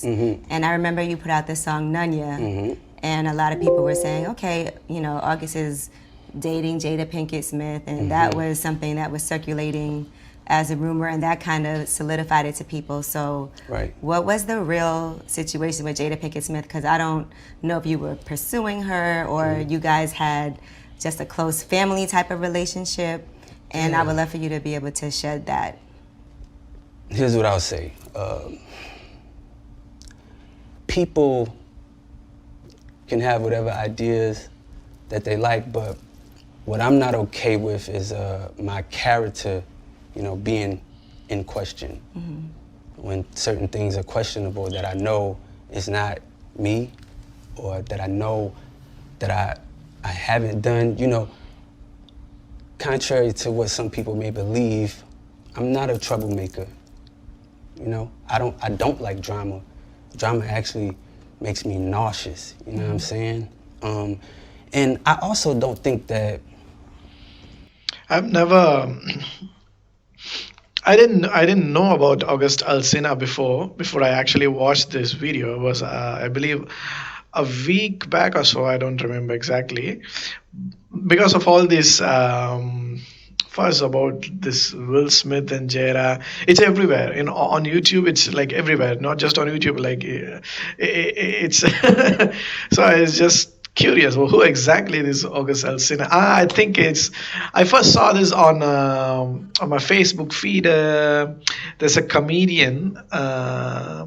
songs. And I remember you put out this song, Nunya, and a lot of people were saying, okay, you know, August is dating Jada Pinkett Smith, and that was something that was circulating as a rumor, and that kind of solidified it to people. So what was the real situation with Jada Pinkett Smith? Because I don't know if you were pursuing her or you guys had just a close family type of relationship, and I would love for you to be able to shed that. Here's what I'll say. People can have whatever ideas that they like, but what I'm not okay with is my character, you know, being in question. When certain things are questionable that I know is not me, or that I know that I haven't done, you know, contrary to what some people may believe, I'm not a troublemaker. You know, I don't like drama. Drama actually makes me nauseous, you know what I'm saying? And I also don't think that I've never I didn't know about August Alsina before I actually watched this video. It was I believe a week back or so, I don't remember exactly, because of all this fuss about this Will Smith and Jada. It's everywhere. On YouTube, it's like everywhere, not just on YouTube, like it's so I was just curious, well, who exactly is August Alsina? I think I first saw this on my Facebook feed. There's a comedian, I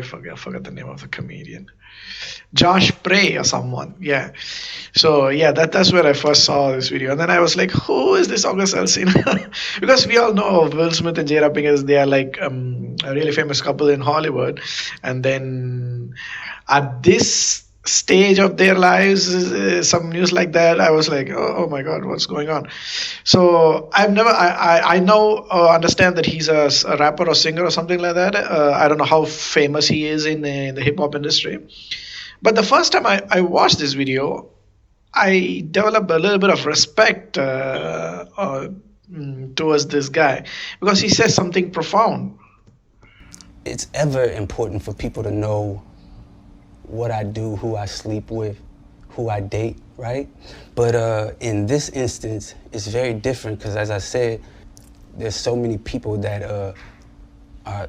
forgot the name of the comedian, Josh Prey or someone. Yeah. So yeah, that's where I first saw this video, and then I was like, who is this August Alsina? Because we all know of Will Smith and Jada Pinkett. They are like a really famous couple in Hollywood, and then at this stage of their lives, some news like that, I was like, oh my God, what's going on? So I know, understand that he's a rapper or singer or something like that. I don't know how famous he is in the hip hop industry. But the first time I watched this video, I developed a little bit of respect towards this guy, because he says something profound. it's ever important for people to know what I do, who I sleep with, who I date, right? But in this instance, it's very different because, as I said, there's so many people that are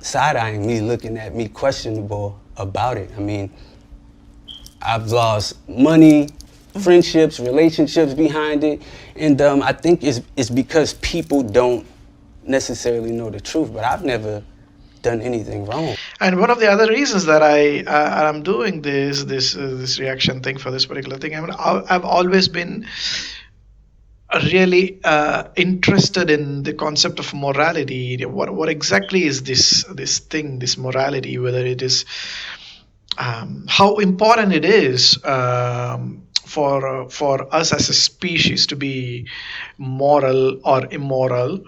side-eyeing me, looking at me questionable about it. I mean, I've lost money, friendships, relationships behind it, and I think it's because people don't necessarily know the truth, but I've never done anything wrong. And one of the other reasons that I'm doing this reaction thing for this particular thing, I mean, I've always been really interested in the concept of morality. What exactly is this thing, this morality? Whether it is how important it is for us as a species to be moral or immoral,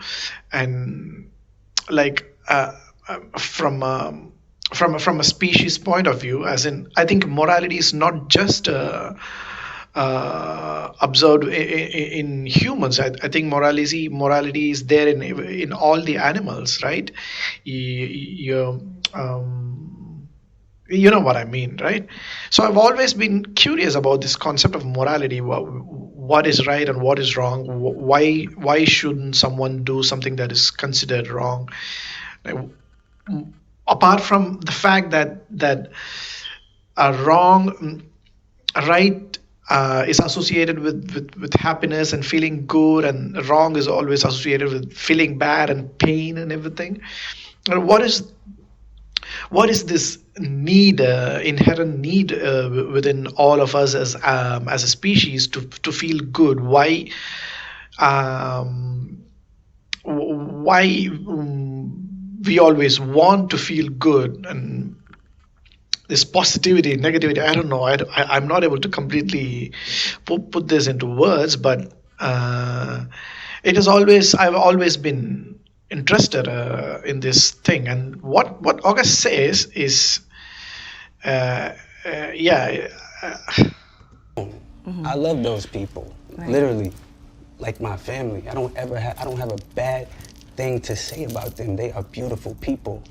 and like from a species point of view, as in, I think morality is not just observed in humans. I think morality is there in all the animals, right? You know what I mean, right? So I've always been curious about this concept of morality. What is right and what is wrong? Why shouldn't someone do something that is considered wrong? Apart from the fact that right is associated with happiness and feeling good, and wrong is always associated with feeling bad and pain and everything. What is this need, inherent need within all of us as a species to feel good? Why we always want to feel good, and this positivity, negativity, I don't know. I'm not able to completely put this into words, but I've always been interested in this thing. And what August says is, I love those people, literally, like my family. I don't have a bad thing to say about them. They are beautiful people.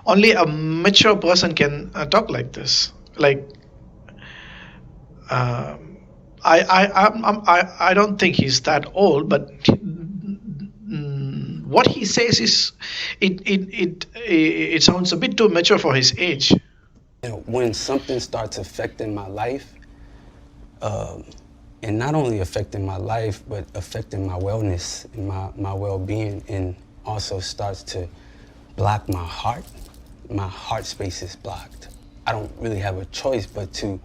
only a mature person can talk like this. Like, I don't think he's that old, but what he says is, it sounds a bit too mature for his age. You know, when something starts affecting my life, and not only affecting my life, but affecting my wellness and my well-being, and also starts to block my heart space is blocked. I don't really have a choice but to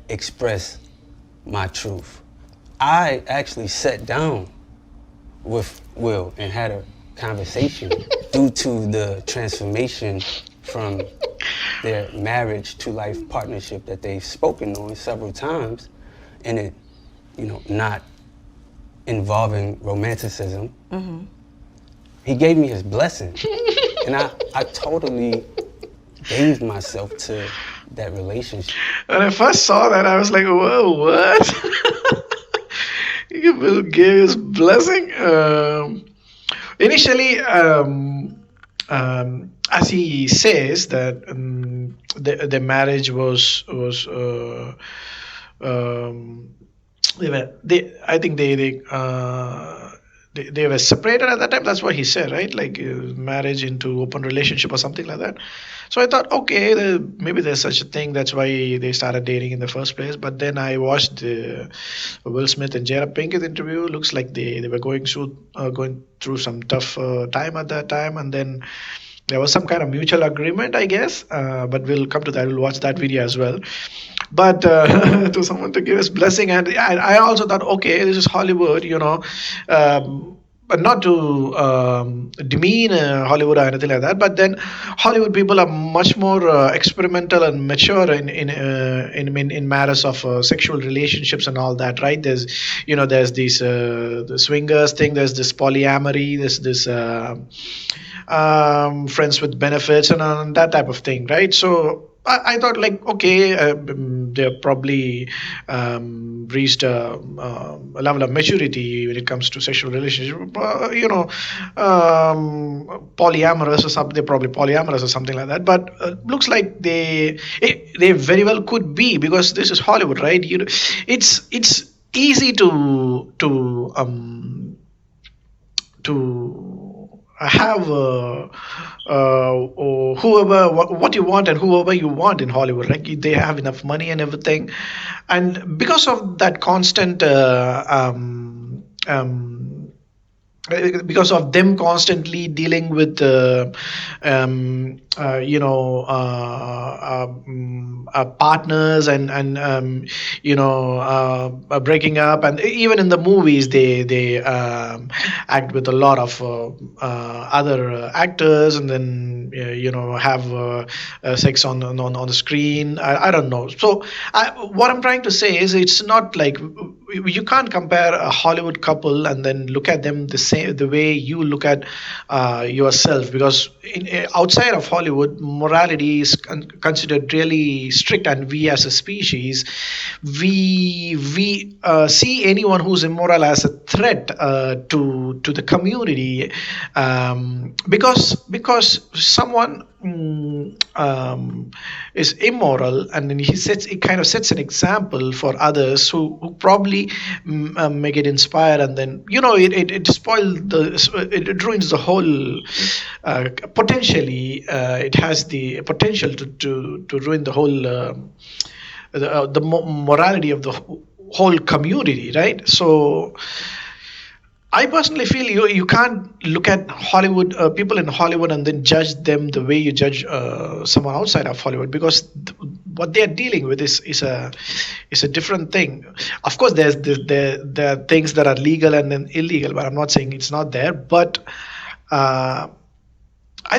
express my truth. I actually sat down with Will and had a conversation due to the transformation from their marriage to life partnership that they've spoken on several times, and it, you know, not involving romanticism. He gave me his blessing, and I totally gave myself to that relationship. When I first saw that, I was like, whoa, what? Will gave his blessing. Initially, as he says that the marriage was I think they were separated at that time. That's what he said, right? Like marriage into open relationship or something like that. So I thought, okay, maybe there's such a thing. That's why they started dating in the first place. But then I watched the Will Smith and Jada Pinkett interview. Looks like they were going through some tough time at that time, and then there was some kind of mutual agreement, I guess. But we'll come to that. We'll watch that video as well. But to someone to give his blessing, and I also thought, okay, this is Hollywood, you know. But not to demean Hollywood or anything like that. But then Hollywood people are much more experimental and mature in matters of sexual relationships and all that, right? There's these the swingers thing. There's this polyamory. There's this friends with benefits and that type of thing, right? So I thought, like, okay, they're probably reached a level of maturity when it comes to sexual relationship. Polyamorous or something. They're probably polyamorous or something like that. But looks like they very well could be, because this is Hollywood, right? It's easy to have whoever what you want and whoever you want in Hollywood. Like, they have enough money and everything, and because of that constant because of them constantly dealing with partners and breaking up, and even in the movies they act with a lot of other actors, and then have sex on the screen. I don't know. So what I'm trying to say is, it's not like you can't compare a Hollywood couple and then look at them the way you look at yourself, because outside of Hollywood, morality is considered really strict, and we as a species, we see anyone who's immoral as a threat to the community, because someone is immoral, and then it kind of sets an example for others who probably may get inspired, and then it ruins the whole. Potentially, it has the potential to ruin the whole the morality of the whole community, right? So I personally feel you can't look at Hollywood people in Hollywood and then judge them the way you judge someone outside of Hollywood, because what they are dealing with is a different thing. Of course, there are things that are legal and then illegal, but I'm not saying it's not there. But I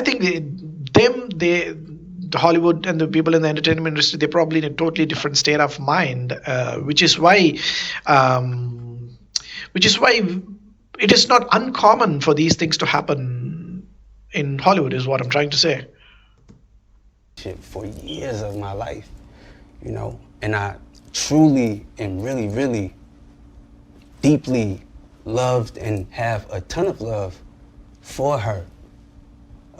think the Hollywood and the people in the entertainment industry, they're probably in a totally different state of mind, which is why it is not uncommon for these things to happen in Hollywood, is what I'm trying to say. For years of my life, and I truly and really, really deeply loved and have a ton of love for her.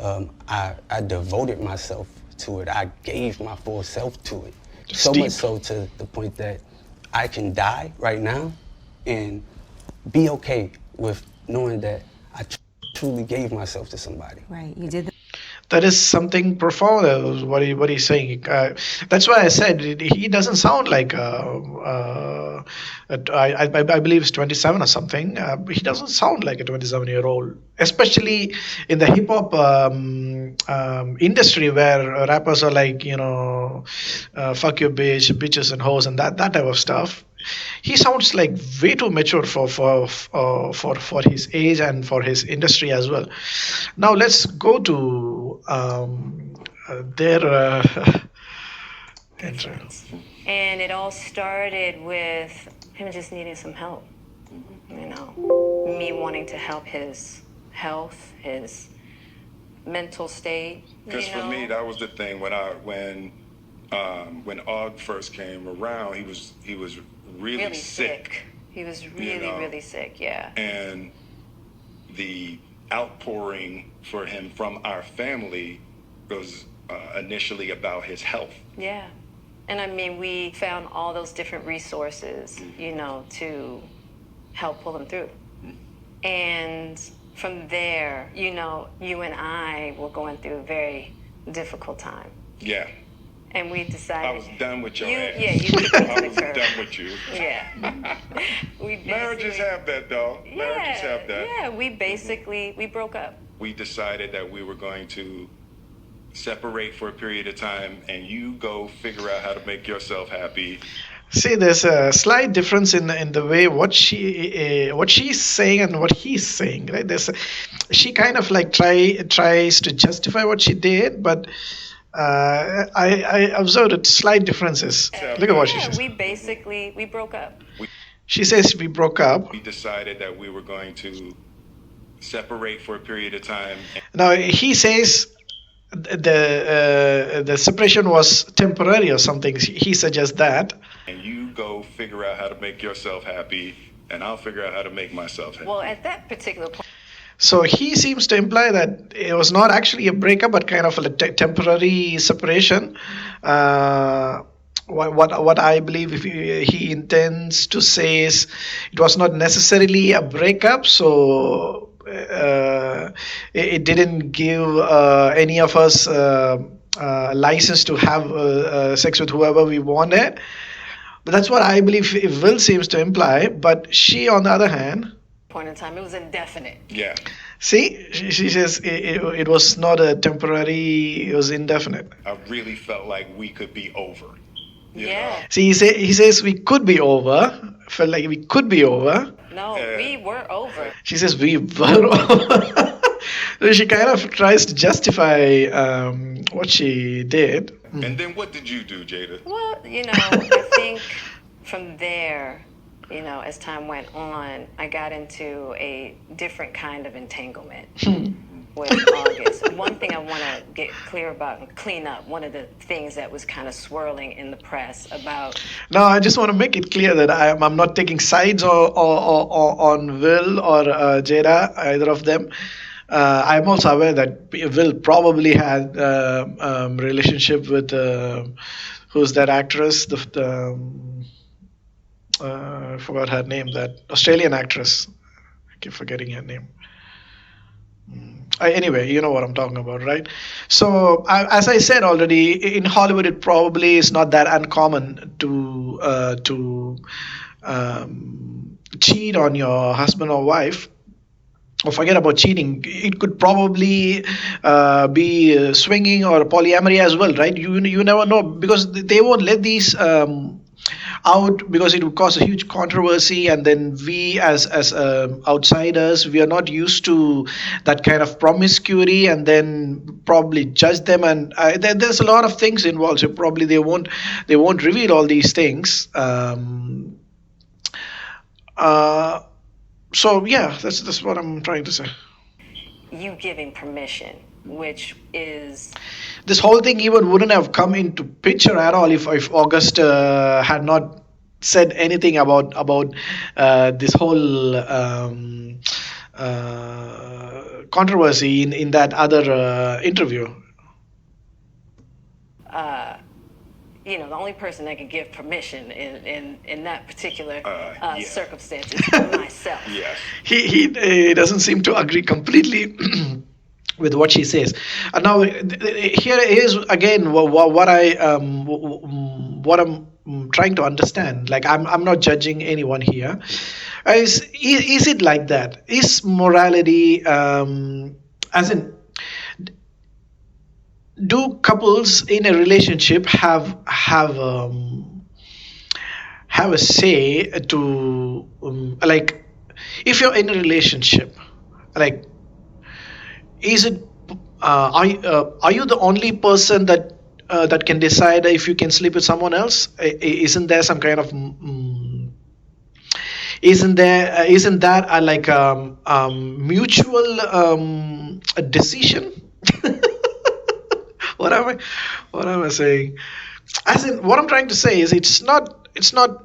I devoted myself to it. I gave my full self to it. Just So deep. much so to the point that I can die right now and be okay with knowing that I truly gave myself to somebody. Right. You did the That is something profound. What he's saying. That's why I said he doesn't sound like. I believe he's 27 or something. He doesn't sound like a 27-year-old, especially in the hip hop industry where rappers are like, fuck your bitch, bitches and hoes and that type of stuff. He sounds like way too mature for his age and for his industry as well. Now let's go to their entrance. And it all started with him just needing some help. Me wanting to help his health, his mental state. Because for me, that was the thing when Og first came around, he was really sick. He was really sick, yeah. And the outpouring for him from our family was initially about his health. Yeah. And we found all those different resources, to help pull him through. And from there, you and I were going through a very difficult time. Yeah. And we decided... I was done with your ass. Yeah, you kicked me to I the was curb. done with you. Yeah. Marriages have that, though. Yeah, Marriages have that. Yeah, we broke up. We decided that we were going to separate for a period of time, and you go figure out how to make yourself happy. See, there's a slight difference in the way what she's saying and what he's saying, right? She kind of like tries to justify what she did, but I observed slight differences. Look at what she says. We broke up. She says we broke up. We decided that we were going to separate for a period of time. Now he says the separation was temporary or something. He suggests that. And you go figure out how to make yourself happy, and I'll figure out how to make myself happy. Well, at that particular point. So he seems to imply that it was not actually a breakup, but kind of a temporary separation. What I believe if he intends to say is it was not necessarily a breakup, so it didn't give any of us license to have sex with whoever we wanted. But that's what I believe Will seems to imply. But she, on the other hand, Point in time, it was indefinite. Yeah. See, she says it was not a temporary, it was indefinite. I really felt like we could be over. You know? See, he says we could be over, felt like we could be over. No, we were over. She says we were over. So she kind of tries to justify what she did. And then what did you do, Jada? Well, I think from there, as time went on, I got into a different kind of entanglement with August. One thing I want to get clear about and clean up, one of the things that was kind of swirling in the press about... Now, I just want to make it clear that I'm not taking sides or on Will or Jada, either of them. I'm also aware that Will probably had a relationship with, who's that actress? I forgot her name, that Australian actress. I keep forgetting her name. Anyway, you know what I'm talking about, right? So, as I said already, in Hollywood, it probably is not that uncommon to cheat on your husband or wife. Or forget about cheating. It could probably be swinging or polyamory as well, right? You never know, because they won't let these out because it would cause a huge controversy, and then we as outsiders, we are not used to that kind of promiscuity, and then probably judge them, and there's a lot of things involved, so probably they won't reveal all these things. So yeah, that's what I'm trying to say. You giving permission, which is... This whole thing even wouldn't have come into picture at all if August had not said anything about this whole controversy in that other interview. You know, the only person that could give permission in that particular Yeah. circumstance is myself. Yes. He doesn't seem to agree completely with what she says. And now here is again what I'm trying to understand. Like I'm not judging anyone here. Is it like that? Is morality as in, do couples in a relationship have a say to like, if you're in a relationship, like, is it are you the only person that can decide if you can sleep with someone else? Isn't there some kind of isn't that a, like mutual a decision? What am I saying? As in, what I'm trying to say is it's not it's not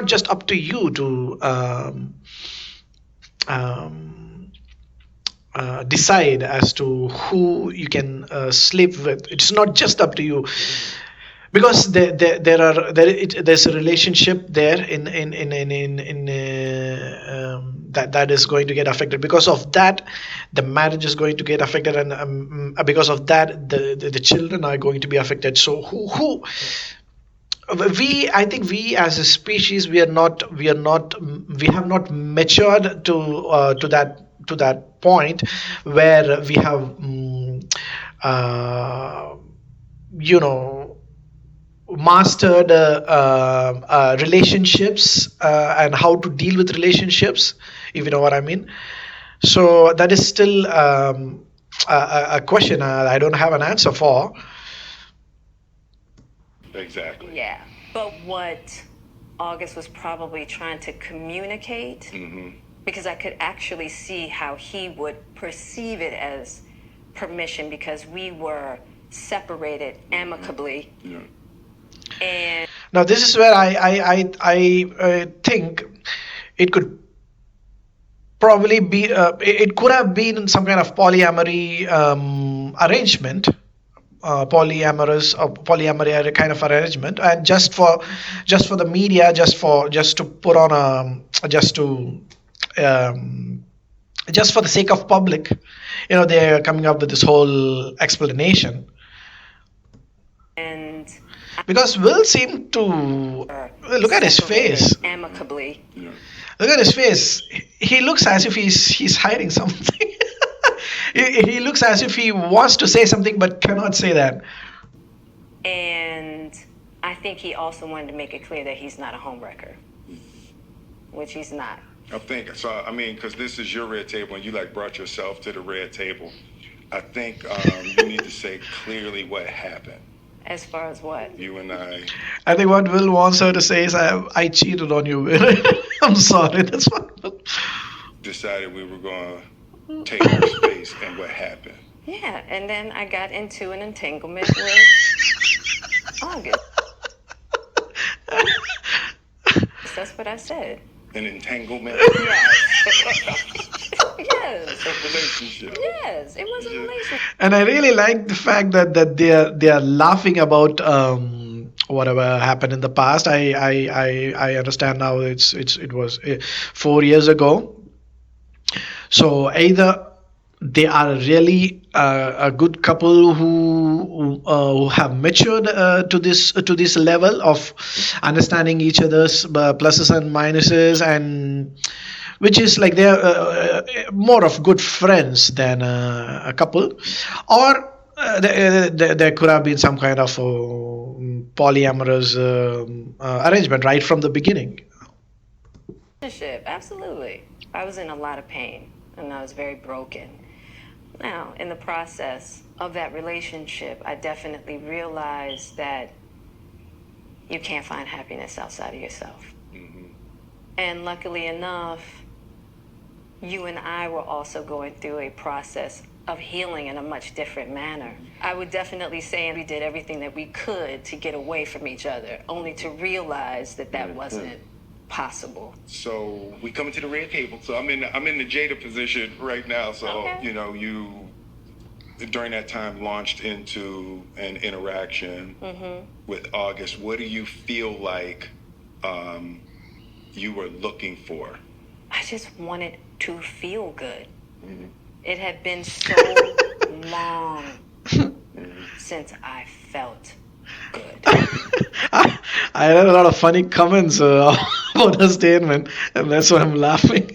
just up to you to decide as to who you can sleep with. It's not just up to you, because there's a relationship there in that is going to get affected. Because of that, the marriage is going to get affected, and because of that, the children are going to be affected. So who I think we as a species, we have not matured to that point where we have you know, mastered relationships and how to deal with relationships, if you know what I mean. So that is still a question I don't have an answer for. Exactly. Yeah. But what August was probably trying to communicate, because I could actually see how he would perceive it as permission, because we were separated amicably. Yeah. And Now this is where I think it could probably be it could have been some kind of polyamory arrangement, polyamory kind of arrangement, and just for the media, just to put on just for the sake of public, you know, they're coming up with this whole explanation. Because Will seemed to look at his face. Amicably. Yeah. Look at his face. He looks as if he's hiding something. He looks as if he wants to say something but cannot say that. And I think he also wanted to make it clear that he's not a homewrecker, which he's not. I think so. I mean, because this is your red table, and you like brought yourself to the red table. I think you need to say clearly what happened. As far as what? You and I think what Will wants her to say is, I cheated on you, Will. I'm sorry. That's what. decided we were going to take our space, and what happened. Yeah, and then I got into an entanglement with August. That's what I said. An entanglement. Yes. A relationship. Yes, it was a relationship. And I really like the fact that they are laughing about whatever happened in the past. I understand now. It was 4 years ago. So either they are really a good couple who have matured to this level of understanding each other's pluses and minuses, and which is like they're more of good friends than a couple, or there could have been some kind of polyamorous arrangement right from the beginning. Relationship, absolutely. I was in a lot of pain, and I was very broken. Now, in the process of that relationship, I definitely realized that you can't find happiness outside of yourself. And luckily enough, you and I were also going through a process of healing in a much different manner. I would definitely say we did everything that we could to get away from each other, only to realize that wasn't possible. So we come into the red table. So I'm in the Jada position right now. So Okay. you know, you during that time launched into an interaction with August. What do you feel like you were looking for? I just wanted to feel good. It had been so long since I felt good. I had a lot of funny comments about her statement, and that's why I'm laughing.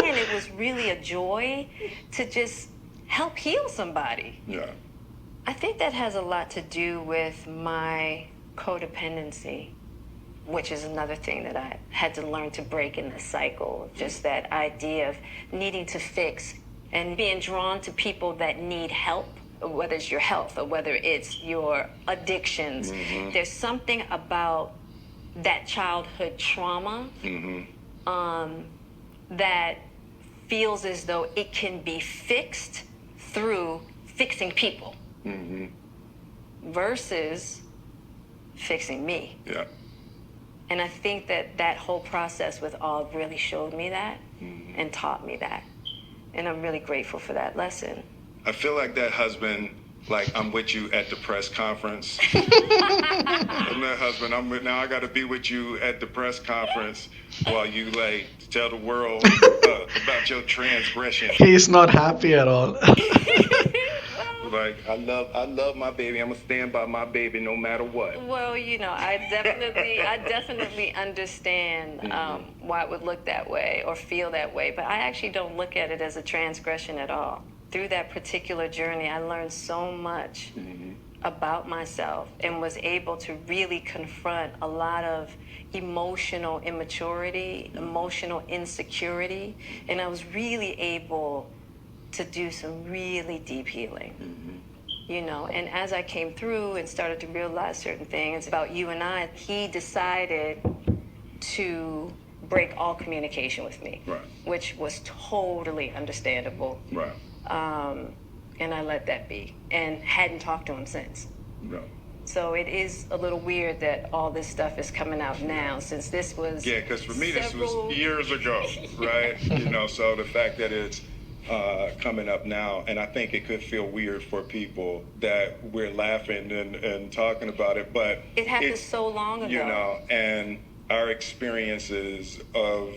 And it was really a joy to just help heal somebody. Yeah. I think that has a lot to do with my codependency, which is another thing that I had to learn to break in the cycle. Just that idea of needing to fix and being drawn to people that need help, whether it's your health or whether it's your addictions. There's something about that childhood trauma that feels as though it can be fixed through fixing people versus fixing me. Yeah. And I think that that whole process with Og really showed me that and taught me that. And I'm really grateful for that lesson. I feel like that husband, like I'm with you at the press conference. I'm that husband. Now I got to be with you at the press conference while you like tell the world about your transgression. He's not happy at all. Like I love my baby. I'm gonna stand by my baby no matter what. Well, you know, I definitely understand why it would look that way or feel that way, but I actually don't look at it as a transgression at all. Through that particular journey, I learned so much about myself and was able to really confront a lot of emotional immaturity, emotional insecurity, and I was really able to do some really deep healing. You know, and as I came through and started to realize certain things about you and I, he decided to break all communication with me, Right. which was totally understandable. Right. And I let that be and hadn't talked to him since. No. So it is a little weird that all this stuff is coming out now, since this was Yeah, because for me this several- was years ago, right? You know, so the fact that it's coming up now, and I think it could feel weird for people that we're laughing and talking about it, but It happened it's, so long ago. you know, and our experiences of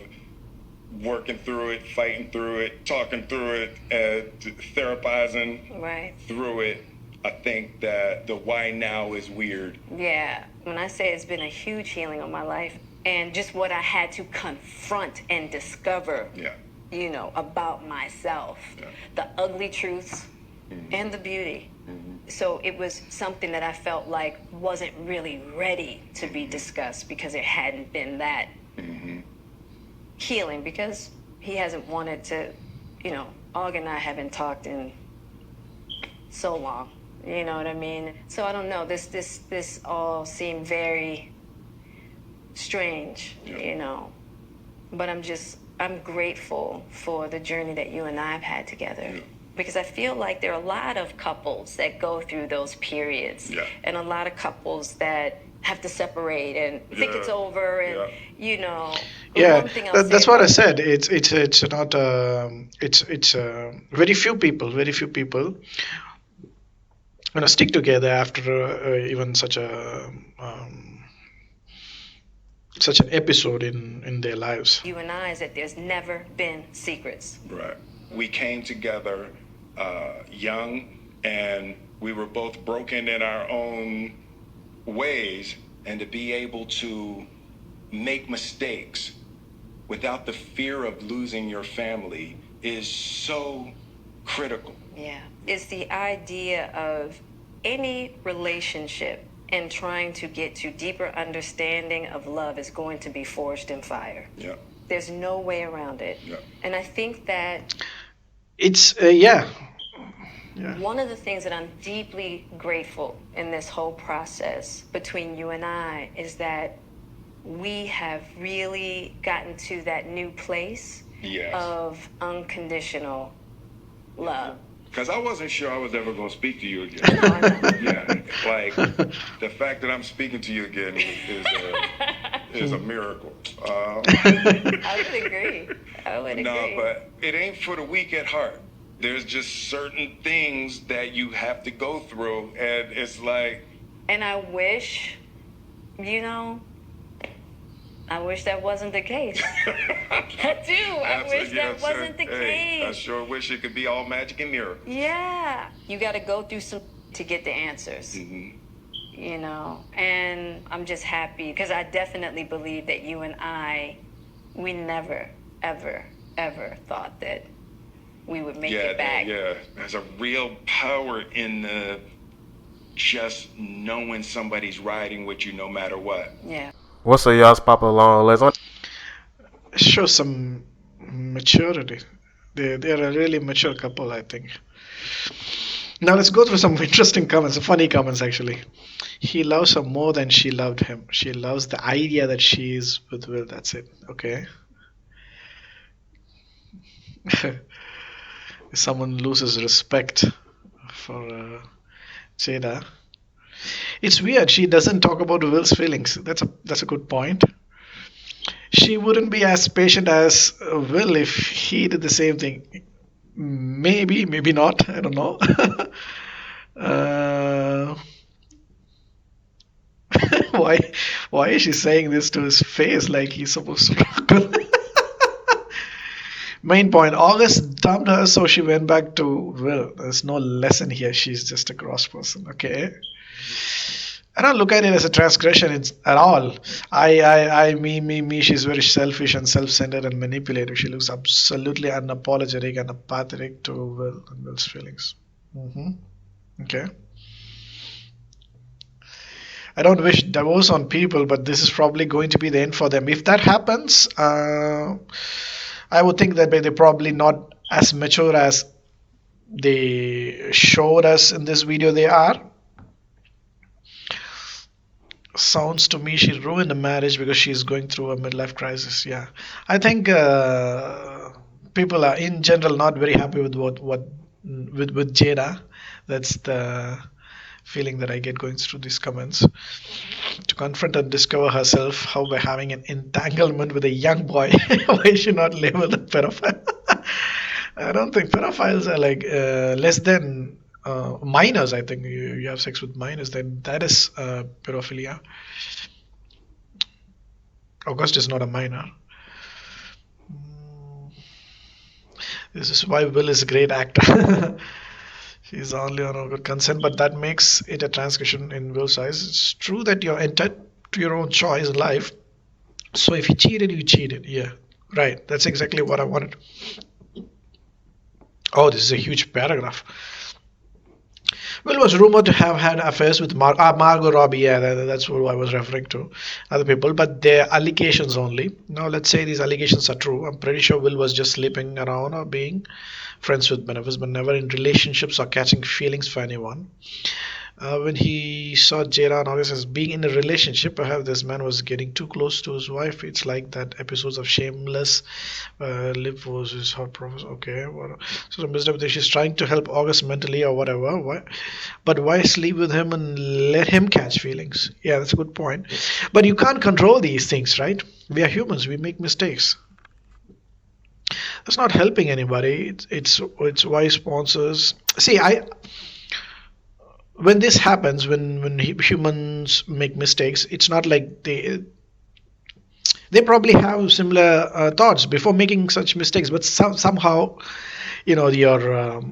working through it, fighting through it, talking through it, therapizing Right. through it, I think that the why now is weird. Yeah. When I say it's been a huge healing of my life and just what I had to confront and discover, Yeah. you know, about myself, Yeah. the ugly truths and the beauty. So it was something that I felt like wasn't really ready to be discussed because it hadn't been that healing, because he hasn't wanted to, you know, Og and I haven't talked in so long. You know what I mean? So I don't know. This all seemed very strange, Yeah. you know. But I'm grateful for the journey that you and I have had together. Yeah. Because I feel like there are a lot of couples that go through those periods. Yeah. And a lot of couples that have to separate and think Yeah. it's over and, Yeah. you know. Yeah, one thing I'll that's say what I about- said. It's not it's very few people stick together after even such an episode in their lives. You and I is that there's never been secrets. Right. We came together young, and we were both broken in our own ways, and to be able to make mistakes without the fear of losing your family is so critical. Yeah. It's the idea of any relationship and trying to get to deeper understanding of love is going to be forged in fire. Yeah. There's no way around it. Yeah. And I think that It's yeah. one of the things that I'm deeply grateful in this whole process between you and I is that we have really gotten to that new place Yes. of unconditional love. Because I wasn't sure I was ever going to speak to you again. No, I know. Yeah, like the fact that I'm speaking to you again is a miracle. I would agree. No, but it ain't for the weak at heart. There's just certain things that you have to go through, and it's like. And I wish, I wish that wasn't the case. I do. I wish that wasn't the case. I sure wish it could be all magic and miracles. Yeah. You got to go through some to get the answers. And I'm just happy because I definitely believe that you and we never, ever, ever thought that we would make it back. Yeah, there's a real power in just knowing somebody's riding with you no matter what. Yeah. What's y'all's Papa Long Les? Show some maturity. They're a really mature couple, I think. Now let's go through some interesting comments, funny comments actually. He loves her more than she loved him. She loves the idea that she is with Will. That's it. Okay. Someone loses respect for Jada. It's weird. She doesn't talk about Will's feelings. That's a good point. She wouldn't be as patient as Will if he did the same thing. Maybe not. I don't know. Why is she saying this to his face like he's supposed to struggle? Main point, August dumped her, so she went back to Will. There's no lesson here. She's just a cross person. Okay. I don't look at it as a transgression at all. Me. She's very selfish and self-centered and manipulative. She looks absolutely unapologetic and apathetic to Will and Will's feelings. Okay. I don't wish divorce on people, but this is probably going to be the end for them. If that happens, I would think that they're probably not as mature as they showed us in this video they are. Sounds to me she ruined the marriage because she's going through a midlife crisis. Yeah, I think people are in general not very happy with with Jada. That's the feeling that I get going through these comments. To confront and discover herself, how by having an entanglement with a young boy, why is she not labeled a pedophile? I don't think pedophiles are like less than minors. I think you have sex with minors, then that is pedophilia. August is not a minor. This is why Will is a great actor. He's only on good consent, but that makes it a transgression in Will's eyes. It's true that you're entitled to your own choice in life. So if you cheated, you cheated. Yeah, right. That's exactly what I wanted. Oh, this is a huge paragraph. Will was rumored to have had affairs with Margot Robbie. Yeah, that's what I was referring to. Other people, but they're allegations only. Now, let's say these allegations are true. I'm pretty sure Will was just sleeping around or being friends with benefits, but never in relationships or catching feelings for anyone. When he saw Jada and August as being in a relationship, perhaps this man was getting too close to his wife. It's like that episodes of Shameless. Liv was his hot professor. Okay, so the she's trying to help August mentally or whatever. Why sleep with him and let him catch feelings? Yeah, that's a good point. But you can't control these things, right? We are humans. We make mistakes. That's not helping anybody. It's why sponsors see. When this happens, when humans make mistakes, it's not like they probably have similar thoughts before making such mistakes, but somehow, your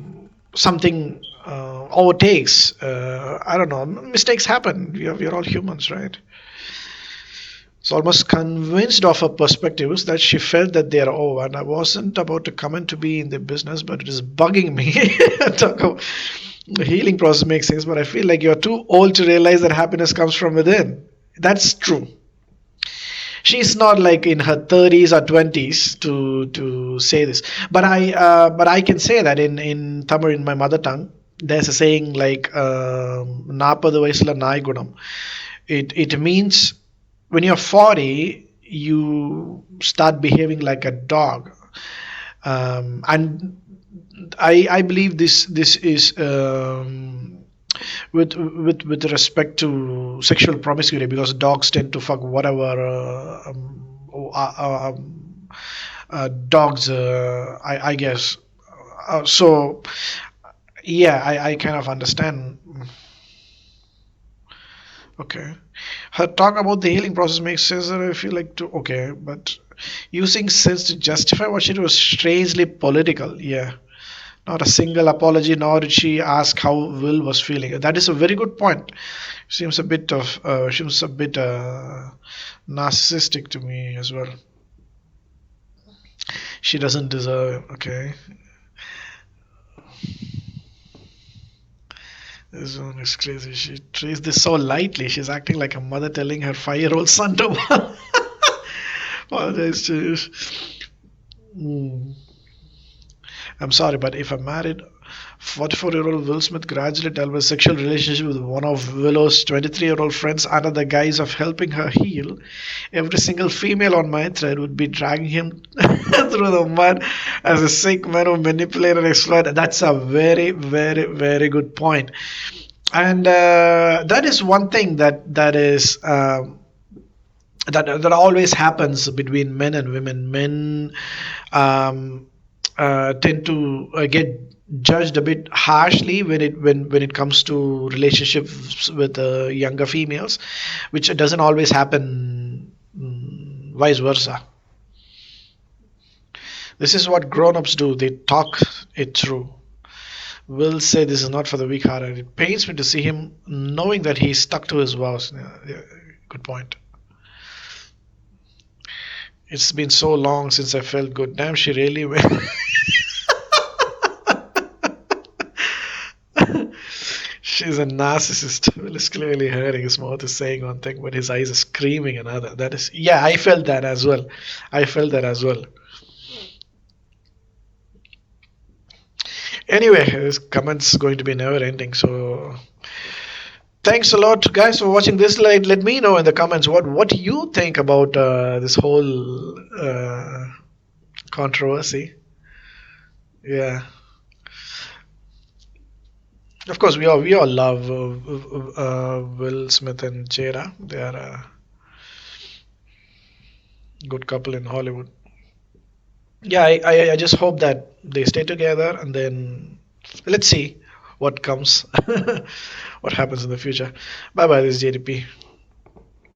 something overtakes. I don't know. Mistakes happen. We're all humans, right? So almost convinced of her perspectives that she felt that they are over. And I wasn't about to come in to be in the business, but it is bugging me. The healing process makes sense, but I feel like you're too old to realize that happiness comes from within. That's true. She's not like in her 30s or 20s to say this. But I can say that in Tamil, in my mother tongue, there's a saying like "Naapadu vayasula naai gunam." It means when you're 40, you start behaving like a dog, and I believe this is with respect to sexual promiscuity, because dogs tend to fuck whatever dogs, I guess. So yeah, I kind of understand. Okay. Her talk about the healing process makes sense, and I feel like okay, but using sense to justify what she did was strangely political. Yeah. Not a single apology, nor did she ask how Will was feeling. That is a very good point. Seems a bit narcissistic to me as well. She doesn't deserve it. Okay. This one is crazy. She treats this so lightly. She's acting like a mother telling her 5-year-old son to apologize to. I'm sorry, but if I married 44-year-old Will Smith gradually developed a sexual relationship with one of Willow's 23-year-old friends under the guise of helping her heal, every single female on my thread would be dragging him through the mud as a sick man who manipulated and exploited. That's a very, very, very good point. And that is one thing that is that always happens between men and women. Men tend to get judged a bit harshly when it comes to relationships with younger females, which doesn't always happen vice versa. This is what grown-ups do. They talk it through. Will say this is not for the weak-hearted. It pains me to see him knowing that he's stuck to his vows. Yeah, good point. It's been so long since I felt good. Damn, she really went. She's a narcissist. Will is clearly hurting. His mouth is saying one thing, but his eyes are screaming another. That is, yeah, I felt that as well. Anyway, this comment's going to be never ending. So, thanks a lot, guys, for watching this. Let me know in the comments what you think about this whole controversy. Yeah. Of course, we all love Will Smith and Jada. They are a good couple in Hollywood. Yeah, I just hope that they stay together, and then let's see what comes, what happens in the future. Bye bye. This is JDP.